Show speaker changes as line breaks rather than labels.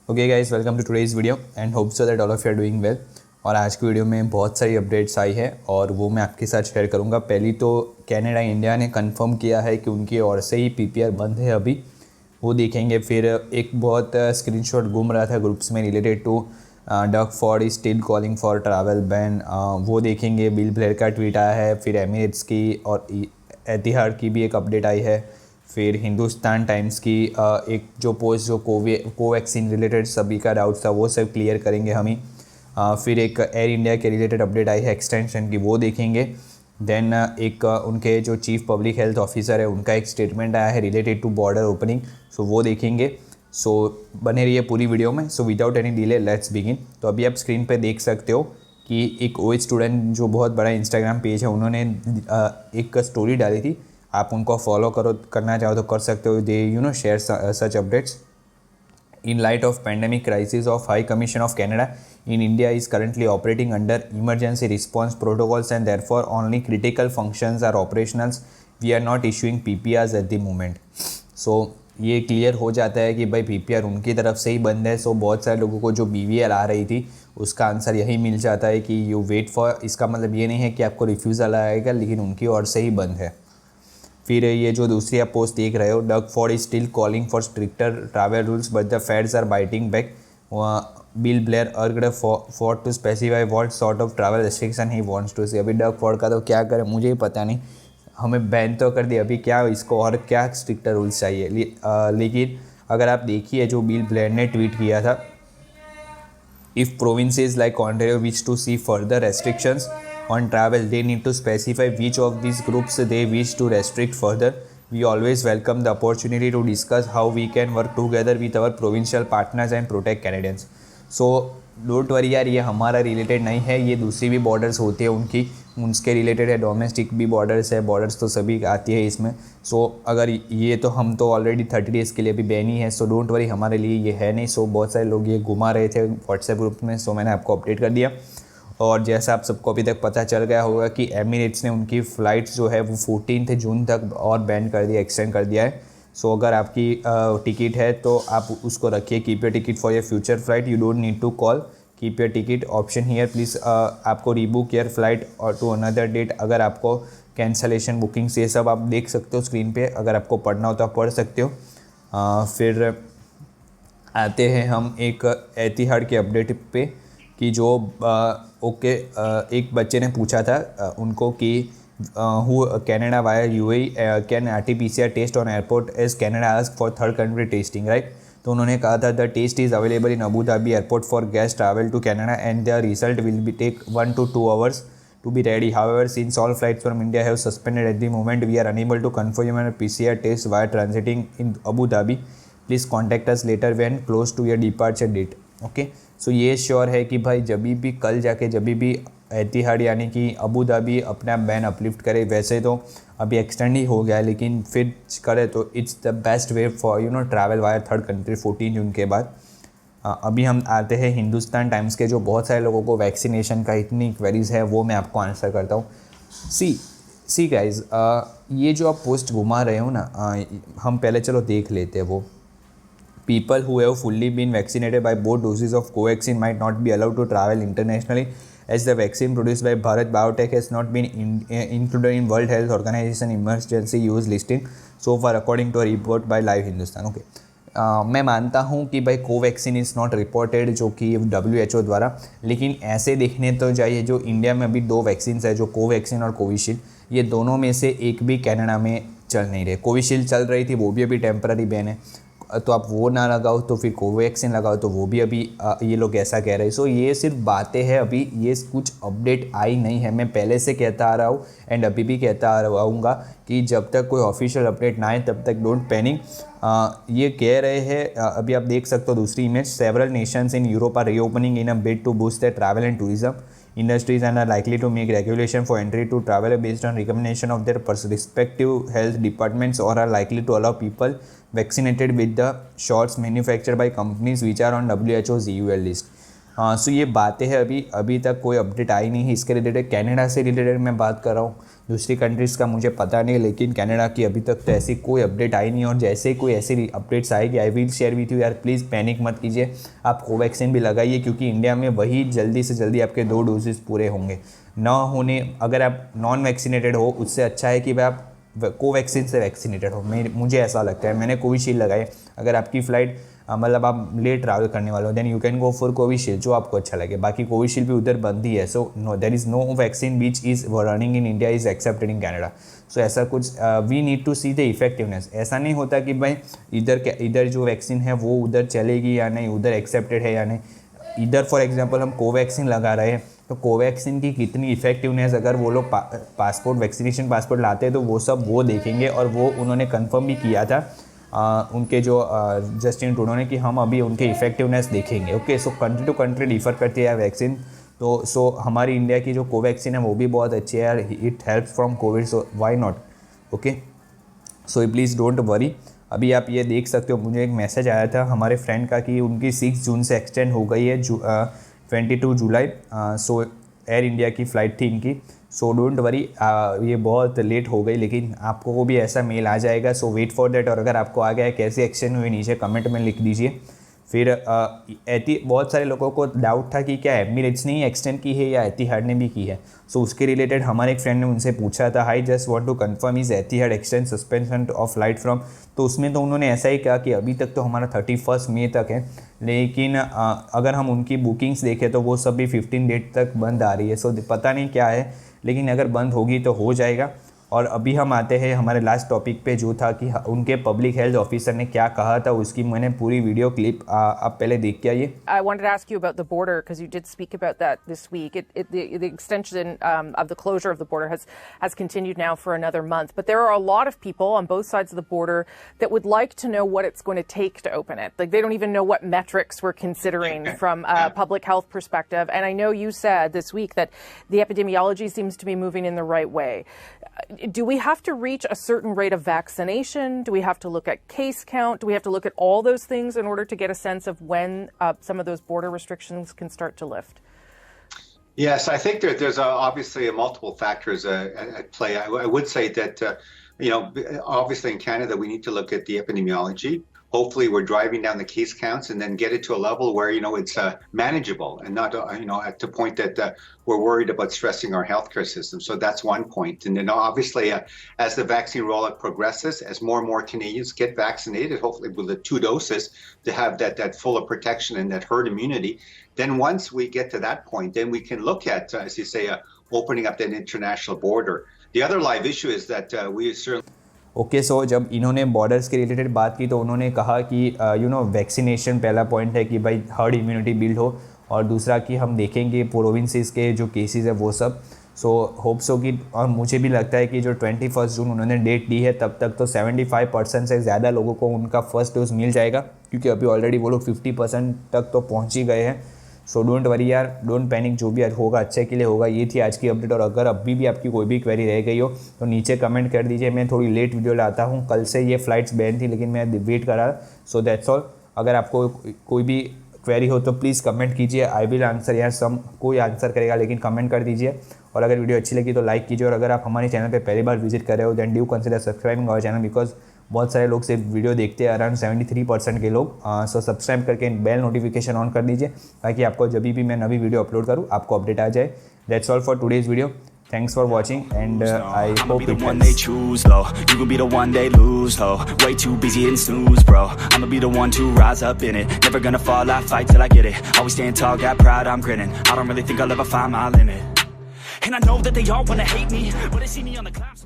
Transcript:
Okay guys, welcome to today's video and hope so that all of you are doing well. और आज की video में बहुत सारी अपडेट्स आई है और वो मैं आपके साथ शेयर करूंगा। पहली तो कनाडा इंडिया ने कंफर्म किया है कि उनकी ओर से ही पीपीआर बंद है अभी, वो देखेंगे। फिर एक बहुत स्क्रीनशॉट घूम रहा था ग्रुप्स में related to Doug Ford is still calling for travel ban, वो देखेंगे। बिल ब्लेयर का ट्वीट आया है, फिर एमिरेट्स की और एतिहाद की भी एक अपडेट आई है। फिर हिंदुस्तान टाइम्स की एक जो पोस्ट जो कोवैक्सीन रिलेटेड सभी का डाउट था वो सब क्लियर करेंगे हम ही। फिर एक एयर इंडिया के रिलेटेड अपडेट आई है एक्सटेंशन की, वो देखेंगे। देन एक उनके जो चीफ पब्लिक हेल्थ ऑफिसर है उनका एक स्टेटमेंट आया है रिलेटेड टू बॉर्डर ओपनिंग, सो वो देखेंगे। सो बने रहिए पूरी वीडियो में। So without any delay let's begin. तो अभी आप स्क्रीन पे देख सकते हो कि एक ओएच स्टूडेंट जो बहुत बड़ा इंस्टाग्राम पेज है उन्होंने एक स्टोरी डाली थी। आप उनको फॉलो करना चाहो तो कर सकते हो। They share such updates. In light of pandemic crisis of High Commission of Canada in India is currently operating under emergency response protocols and therefore only critical functions are operational. We are not issuing PPRs at the moment. So ये clear हो जाता है कि भाई PPR उनकी तरफ से ही बंद है। सो बहुत सारे लोगों को जो बीवीएल आ रही थी उसका आंसर यही मिल जाता है कि यू वेट फॉर। इसका मतलब ये नहीं है कि आपको रिफ्यूज़ल आएगा, लेकिन उनकी ओर से ही बंद है। फिर ये जो दूसरी आप पोस्ट देख रहे हो, Doug Ford is still calling for stricter travel rules but the feds are biting back. Bill Blair argued Ford to specify what sort of travel restriction he wants to see. अभी Doug Ford का तो क्या करें मुझे ही पता नहीं, हमें ban तो कर दिया, अभी क्या इसको और क्या स्ट्रिक्टर रूल्स चाहिए। लेकिन अगर आप देखिए जो बिल ब्लेयर ने ट्वीट किया था, if provinces like Ontario wish to see further restrictions on travel, they need to specify which of these groups they wish to restrict further. We always welcome the opportunity to discuss how we can work together with our provincial partners and protect Canadians. So don't worry यार, ये हमारा related नहीं है, ये दूसरी भी borders होती है उनकी, उनके रिलेटेड है। डोमेस्टिक भी बॉर्डर्स है, बॉर्डर्स तो सभी आती है इसमें। सो अगर ये तो हम तो ऑलरेडी 30 डेज़ के लिए भी बैन ही है। सो डोंट वरी, हमारे लिए ये है नहीं। सो बहुत सारे लोग ये घुमा रहे थे व्हाट्सएप ग्रुप में, सो मैंने आपको अपडेट कर दिया। और जैसा आप सबको अभी तक पता चल गया होगा कि एमिरेट्स ने उनकी फ़्लाइट्स जो है वो 14 जून तक और बैन कर दिया, एक्सटेंड कर दिया है। सो अगर आपकी टिकट है तो आप उसको रखिए, keep your ticket for your future flight, you don't need to call, keep your ticket option here please. आपको रीबुक योर फ्लाइट और टू अनदर डेट। अगर आपको कैंसलेशन बुकिंग्स ये सब आप देख सकते हो स्क्रीन पे, अगर आपको पढ़ना हो तो आप पढ़ सकते हो। फिर आते हैं हम एक एतिहाद के अपडेट पे कि जो एक बच्चे ने पूछा था उनको कि who Canada via UAE can RT-PCR test on airport as Canada ask for third country testing, right? तो उन्होंने कहा था the test is available in Abu Dhabi airport for guest travel to Canada and the result will be take 1 to 2 hours to be ready. However, since all flights from India have suspended at the moment, we are unable to confirm your PCR test while transiting in Abu Dhabi. Please contact us later when close to your departure date. Okay, so ये sure है कि भाई जब भी कल जाके जब भी एतिहाद यानी कि अबू धाबी अपना बैन अपलिफ्ट करे, वैसे तो अभी एक्सटेंड ही हो गया है, लेकिन फिर करे तो it's the best way for travel via third country 14 जून के बाद। अभी हम आते हैं हिंदुस्तान टाइम्स के, जो बहुत सारे लोगों को वैक्सीनेशन का इतनी क्वेरीज है वो मैं आपको आंसर करता हूँ। सी गाइज, ये जो आप पोस्ट घुमा रहे हो ना, हम पहले चलो देख लेते हैं वो। People who have fully been vaccinated by both doses of Covaxin might not be allowed to travel internationally as the vaccine produced by Bharat Biotech has not been included in World Health Organization emergency use listing so far, according to a report by Live Hindustan. Okay. मैं मानता हूँ कि भाई Covaxin is not reported, जो कि WHO द्वारा, लेकिन ऐसे देखने तो चाहिए जो इंडिया में अभी 2 वैक्सीन है, जो कोवैक्सीन और कोविशील्ड, ये दोनों में से एक भी कनाडा में चल नहीं रहे। कोविशील्ड चल रही थी, वो भी अभी टेम्पररी बैन है, तो आप वो ना लगाओ तो फिर कोवैक्सीन लगाओ, तो वो भी अभी ये लोग ऐसा कह रहे हैं। सो ये सिर्फ बातें हैं, अभी ये कुछ अपडेट आई नहीं है। मैं पहले से कहता आ रहा हूँ एंड अभी भी कहता आ रहूँगा कि जब तक कोई ऑफिशियल अपडेट ना आए तब तक डोंट पैनिक। ये कह रहे हैं, अभी आप देख सकते हो दूसरी image, several nations in Europe are reopening in a bid to boost the travel and tourism industries and are likely to make regulation for entry to travel based on recommendation of their respective health departments or are likely to allow people vaccinated with the shots manufactured by companies which are on WHO's EUL list. सो ये बातें हैं, अभी तक कोई update आई नहीं है इसके related. Canada से रिलेटेड मैं बात कर रहा हूँ, दूसरी कंट्रीज़ का मुझे पता नहीं, लेकिन कनाडा की अभी तक तो ऐसी कोई अपडेट आई नहीं। और जैसे ही कोई ऐसी अपडेट्स आएगी I will share with you यार। प्लीज़ पैनिक मत कीजिए, आप कोवैक्सीन भी लगाइए, क्योंकि इंडिया में वही जल्दी से जल्दी आपके 2 डोजेस पूरे होंगे। ना होने, अगर आप नॉन वैक्सीनेटेड हो उससे अच्छा है कि भाई आप कोवैक्सीन से वैक्सीनेटेड हो। मुझे ऐसा लगता है। मैंने कोविशील्ड लगाई। अगर आपकी फ़्लाइट मतलब आप लेट ट्रैवल करने वाले हो then you can go for Covishield, जो आपको अच्छा लगे। बाकी कोविशील्ड भी उधर बंद ही है। So no, there is no vaccine which is running in India is accepted in Canada. So ऐसा कुछ we need to see the effectiveness. ऐसा नहीं होता कि भाई इधर जो वैक्सीन है वो उधर चलेगी या नहीं, उधर एक्सेप्टेड है या नहीं। इधर फॉर एग्जांपल हम कोवैक्सीन लगा रहे हैं, तो कोवैक्सीन की कितनी इफेक्टिवनेस, अगर वो लोग पासपोर्ट वैक्सीनेशन पासपोर्ट लाते हैं तो वो सब वो देखेंगे। और वो उन्होंने कंफर्म भी किया था उनके जो जस्टिन ट्रूडो ने, कि हम अभी उनके इफेक्टिवनेस देखेंगे। Okay, so country to country differ करती है वैक्सीन। तो सो हमारी इंडिया की जो कोवैक्सीन है वो भी बहुत अच्छी है यार, it helps from Covid, so why not. Okay, so please don't worry. अभी आप ये देख सकते हो, मुझे एक मैसेज आया था हमारे फ्रेंड का कि उनकी 6 जून से एक्सटेंड हो गई है 22 जुलाई। सो एयर इंडिया की फ़्लाइट थी इनकी। सो डोंट वरी, ये बहुत लेट हो गई, लेकिन आपको को भी ऐसा मेल आ जाएगा। सो वेट फॉर दैट। और अगर आपको आ गया है कैसे एक्सटेंड हुई, नीचे कमेंट में लिख दीजिए। फिर बहुत सारे लोगों को डाउट था कि क्या एमिरेट्स ने ही एक्सटेंड की है या एतिहाद ने भी की है। सो उसके रिलेटेड हमारे एक फ्रेंड ने उनसे पूछा था, hi just want to confirm is Etihad extend suspension of flight from. तो उसमें तो उन्होंने ऐसा ही कहा कि अभी तक तो हमारा 31 मई तक है, लेकिन अगर हम उनकी बुकिंग्स देखें तो वो सब भी 15 डेट तक बंद आ रही है। सो पता नहीं क्या है, लेकिन अगर बंद होगी तो हो जाएगा। और अभी हम आते हैं हमारे लास्ट टॉपिक पे, जो था कि उनके पब्लिक हेल्थ ऑफिसर ने क्या कहा था। उसकी मैंने पूरी वीडियो क्लिप आप पहले देख के आइए।
I wanted to ask you about the border because you did speak about that this week. The extension of the closure of the border has continued now for another month, but there are a lot of people on both sides of the border that would like to know what it's going to take to open it. Like they don't even know what metrics we're considering from a public health perspective. And I know you said this week that the epidemiology seems to be moving in the right way. Do we have to reach a certain rate of vaccination? Do we have to look at case count? Do we have to look at all those things in order to get a sense of when some of those border restrictions can start to lift?
Yes, I think there's obviously multiple factors at play. I would say that, obviously in Canada, we need to look at the epidemiology. Hopefully we're driving down the case counts and then get it to a level where, it's manageable and not, at the point that we're worried about stressing our healthcare system. So that's one point. And then obviously as the vaccine rollout progresses, as more and more Canadians get vaccinated, hopefully with the 2 doses to have that fuller protection and that herd immunity, then once we get to that point, then we can look at, as you say, opening up that international border. The other live issue is that we certainly
okay, so जब इन्होंने borders के related बात की तो उन्होंने कहा कि vaccination पहला पॉइंट है कि भाई हर्ड इम्यूनिटी बिल्ड हो, और दूसरा कि हम देखेंगे प्रोविंसेस के जो केसेस है वो सब। सो होप सो कि, और मुझे भी लगता है कि जो 21 जून उन्होंने डेट दी है तब तक तो 75% से ज़्यादा लोगों को उनका फर्स्ट डोज मिल जाएगा, क्योंकि अभी ऑलरेडी वो लोग 50% तक तो पहुँच ही गए हैं। सो डोंट वरी यार, डोंट पैनिक, जो भी आज होगा अच्छे के लिए होगा। ये थी आज की अपडेट। और अगर अभी भी आपकी कोई भी क्वेरी रह गई हो तो नीचे कमेंट कर दीजिए। मैं थोड़ी लेट वीडियो लाता हूँ, कल से ये फ़्लाइट्स बैन थी लेकिन मैं वेट करा। So that's all. अगर आपको कोई भी क्वेरी हो तो प्लीज़ कमेंट कीजिए, आई विल आंसर। यार कोई आंसर करेगा, लेकिन कमेंट कर दीजिए। और अगर वीडियो अच्छी लगी तो लाइक कीजिए। और अगर आप हमारे चैनल पे पहली बार विजिट कर रहे हो then do consider subscribing our channel, because बहुत सारे लोग सिर्फ वीडियो देखते हैं, अराउंड 73% के लोग। सो सब्सक्राइब करके बेल नोटिफिकेशन ऑन कर दीजिए, ताकि आपको जब भी मैं नवी वीडियो अपलोड करूँ आपको अपडेट आ जाए। That's all for today's video. Thanks for watching, and I hope it
one they choose, low. You can be the one they lose, ho. Way too busy and snooze, bro. I'ma be the one to rise up in it. Never gonna fall, I fight till I get it. Always stand tall, got pride, I'm grinning. I don't really think I'll ever find my limit. And I know that they all wanna hate me, but they see me on the clouds.